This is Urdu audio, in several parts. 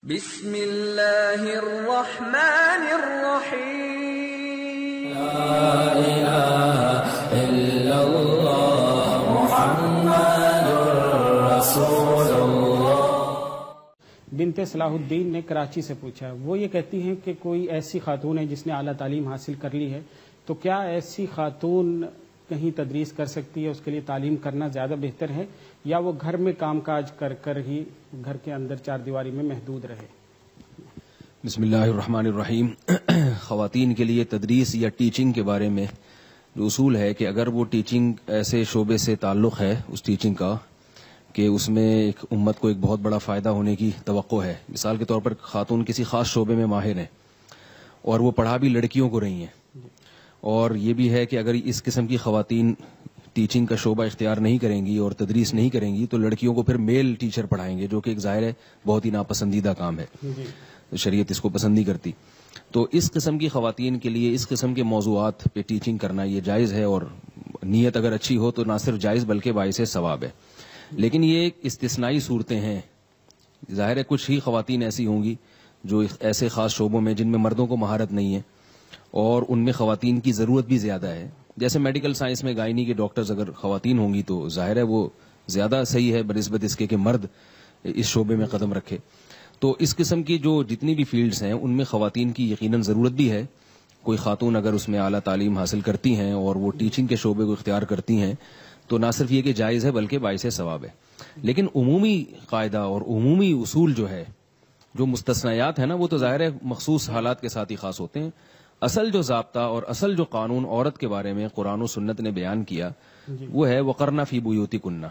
بسم اللہ الرحمن الرحیم لا الہ الا اللہ محمد رسول اللہ۔ بنت صلاح الدین نے کراچی سے پوچھا، وہ یہ کہتی ہیں کہ کوئی ایسی خاتون ہے جس نے اعلیٰ تعلیم حاصل کر لی ہے، تو کیا ایسی خاتون کہیں تدریس کر سکتی ہے؟ اس کے لیے تعلیم کرنا زیادہ بہتر ہے یا وہ گھر میں کام کاج کر کر ہی گھر کے اندر چار دیواری میں محدود رہے؟ بسم اللہ الرحمن الرحیم۔ خواتین کے لیے تدریس یا ٹیچنگ کے بارے میں جو اصول ہے کہ اگر وہ ٹیچنگ ایسے شعبے سے تعلق ہے اس ٹیچنگ کا کہ اس میں ایک امت کو ایک بہت بڑا فائدہ ہونے کی توقع ہے، مثال کے طور پر خاتون کسی خاص شعبے میں ماہر ہیں اور وہ پڑھا بھی لڑکیوں کو رہی ہیں، اور یہ بھی ہے کہ اگر اس قسم کی خواتین ٹیچنگ کا شعبہ اختیار نہیں کریں گی اور تدریس نہیں کریں گی تو لڑکیوں کو پھر میل ٹیچر پڑھائیں گے، جو کہ ایک ظاہر ہے بہت ہی ناپسندیدہ کام ہے، شریعت اس کو پسند نہیں کرتی۔ تو اس قسم کی خواتین کے لیے اس قسم کے موضوعات پہ ٹیچنگ کرنا یہ جائز ہے، اور نیت اگر اچھی ہو تو نہ صرف جائز بلکہ باعث ثواب ہے۔ لیکن یہ ایک استثنائی صورتیں ہیں، ظاہر ہے کچھ ہی خواتین ایسی ہوں گی جو ایسے خاص شعبوں میں جن میں مردوں کو مہارت نہیں ہے اور ان میں خواتین کی ضرورت بھی زیادہ ہے، جیسے میڈیکل سائنس میں گائنی کے ڈاکٹرز اگر خواتین ہوں گی تو ظاہر ہے وہ زیادہ صحیح ہے بنسبت اس کے کہ مرد اس شعبے میں قدم رکھے۔ تو اس قسم کی جو جتنی بھی فیلڈز ہیں ان میں خواتین کی یقیناً ضرورت بھی ہے۔ کوئی خاتون اگر اس میں اعلیٰ تعلیم حاصل کرتی ہیں اور وہ ٹیچنگ کے شعبے کو اختیار کرتی ہیں تو نہ صرف یہ کہ جائز ہے بلکہ باعث ثواب ہے۔ لیکن عمومی قاعدہ اور عمومی اصول جو ہے، جو مستثنیات ہیں نا، وہ تو ظاہر ہے مخصوص حالات کے ساتھ ہی خاص ہوتے ہیں۔ اصل جو ضابطہ اور اصل جو قانون عورت کے بارے میں قرآن و سنت نے بیان کیا وہ ہے وقرنا فی بیوتکن،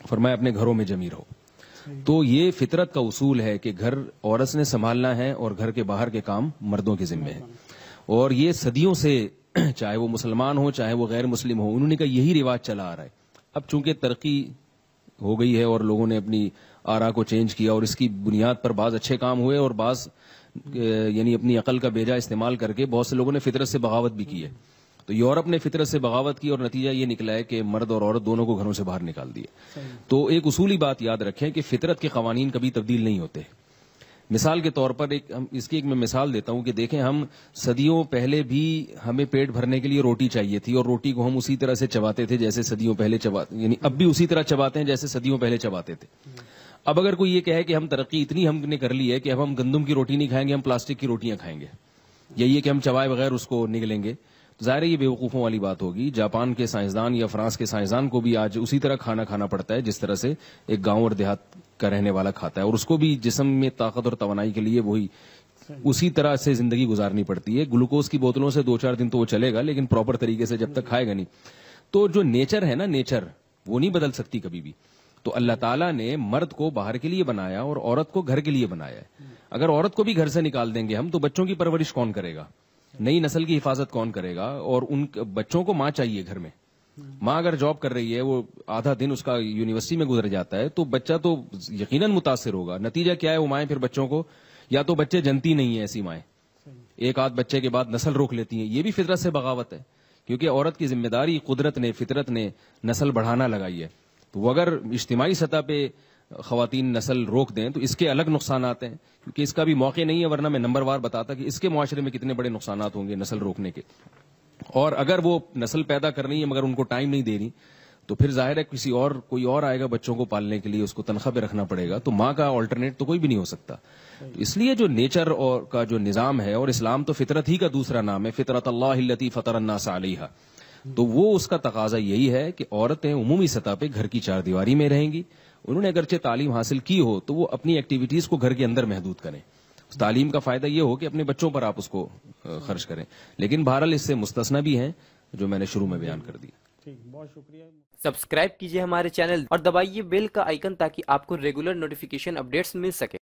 فرمایا اپنے گھروں میں جمی رہو۔ تو یہ فطرت کا اصول ہے کہ گھر عورت نے سنبھالنا ہے اور گھر کے باہر کے کام مردوں کے ذمے ہے، اور یہ صدیوں سے چاہے وہ مسلمان ہو چاہے وہ غیر مسلم ہو انہوں نے کہا یہی رواج چلا آ رہا ہے۔ اب چونکہ ترقی ہو گئی ہے اور لوگوں نے اپنی آرا کو چینج کیا اور اس کی بنیاد پر بعض اچھے کام ہوئے اور بعض یعنی اپنی عقل کا بیجا استعمال کر کے بہت سے لوگوں نے فطرت سے بغاوت بھی کی ہے۔ تو یورپ نے فطرت سے بغاوت کی اور نتیجہ یہ نکلا ہے کہ مرد اور عورت دونوں کو گھروں سے باہر نکال دیے۔ تو ایک اصولی بات یاد رکھیں کہ فطرت کے قوانین کبھی تبدیل نہیں ہوتے۔ مثال کے طور پر اس کی ایک میں مثال دیتا ہوں کہ دیکھیں ہم صدیوں پہلے بھی ہمیں پیٹ بھرنے کے لیے روٹی چاہیے تھی اور روٹی کو ہم اسی طرح سے چباتے تھے جیسے صدیوں پہلے یعنی اب بھی اسی طرح چباتے ہیں جیسے صدیوں پہلے چباتے تھے۔ اب اگر کوئی یہ کہے کہ ہم ترقی اتنی ہم نے کر لی ہے کہ اب ہم گندم کی روٹی نہیں کھائیں گے، ہم پلاسٹک کی روٹیاں کھائیں گے، یا یہ کہ ہم چبائے بغیر اس کو نگلیں گے، ظاہر ہے یہ بیوقوفوں والی بات ہوگی۔ جاپان کے سائنسدان یا فرانس کے سائنسدان کو بھی آج اسی طرح کھانا کھانا پڑتا ہے جس طرح سے ایک گاؤں اور دیہات کا رہنے والا کھاتا ہے، اور اس کو بھی جسم میں طاقت اور توانائی کے لیے وہی اسی طرح سے زندگی گزارنی پڑتی ہے۔ گلوکوز کی بوتلوں سے 2-4 دن تو وہ چلے گا لیکن پراپر طریقے سے جب تک کھائے گا نہیں۔ تو جو نیچر ہے نا، نیچر وہ نہیں بدل سکتی کبھی بھی۔ تو اللہ تعالیٰ نے مرد کو باہر کے لیے بنایا اور عورت کو گھر کے لیے بنایا ہے۔ اگر عورت کو بھی گھر سے نکال دیں گے ہم تو بچوں کی پرورش کون کرے گا، نئی نسل کی حفاظت کون کرے گا؟ اور ان بچوں کو ماں چاہیے گھر میں۔ ماں اگر جاب کر رہی ہے وہ آدھا دن اس کا یونیورسٹی میں گزر جاتا ہے تو بچہ تو یقیناً متاثر ہوگا۔ نتیجہ کیا ہے؟ وہ مائیں پھر بچوں کو یا تو بچے جنتی نہیں ہیں، ایسی مائیں ایک آدھ بچے کے بعد نسل روک لیتی ہیں، یہ بھی فطرت سے بغاوت ہے، کیونکہ عورت کی ذمہ داری قدرت نے فطرت نے نسل بڑھانا لگائی ہے۔ تو وہ اگر اجتماعی سطح پہ خواتین نسل روک دیں تو اس کے الگ نقصانات ہیں، کیونکہ اس کا بھی موقع نہیں ہے، ورنہ میں نمبر وار بتاتا کہ اس کے معاشرے میں کتنے بڑے نقصانات ہوں گے نسل روکنے کے۔ اور اگر وہ نسل پیدا کر رہی ہے مگر ان کو ٹائم نہیں دے رہی تو پھر ظاہر ہے کوئی اور آئے گا بچوں کو پالنے کے لیے، اس کو تنخواہ پہ رکھنا پڑے گا، تو ماں کا آلٹرنیٹ تو کوئی بھی نہیں ہو سکتا۔ تو اس لیے جو نیچر اور کا جو نظام ہے، اور اسلام تو فطرت ہی کا دوسرا نام ہے، فطرت اللہ التی فطر الناس علیہا، تو وہ اس کا تقاضا یہی ہے کہ عورتیں عمومی سطح پہ گھر کی چار دیواری میں رہیں گی۔ انہوں نے اگرچہ تعلیم حاصل کی ہو تو وہ اپنی ایکٹیویٹیز کو گھر کے اندر محدود کریں۔ تعلیم کا فائدہ یہ ہو کہ اپنے بچوں پر آپ اس کو خرچ کریں، لیکن بہرحال اس سے مستثنی بھی ہیں جو میں نے شروع میں بیان کر دیا۔ ٹھیک، بہت شکریہ۔ سبسکرائب کیجئے ہمارے چینل اور دبائیے بیل کا آئیکن تاکہ آپ کو ریگولر نوٹیفیکیشن اپڈیٹس مل سکے۔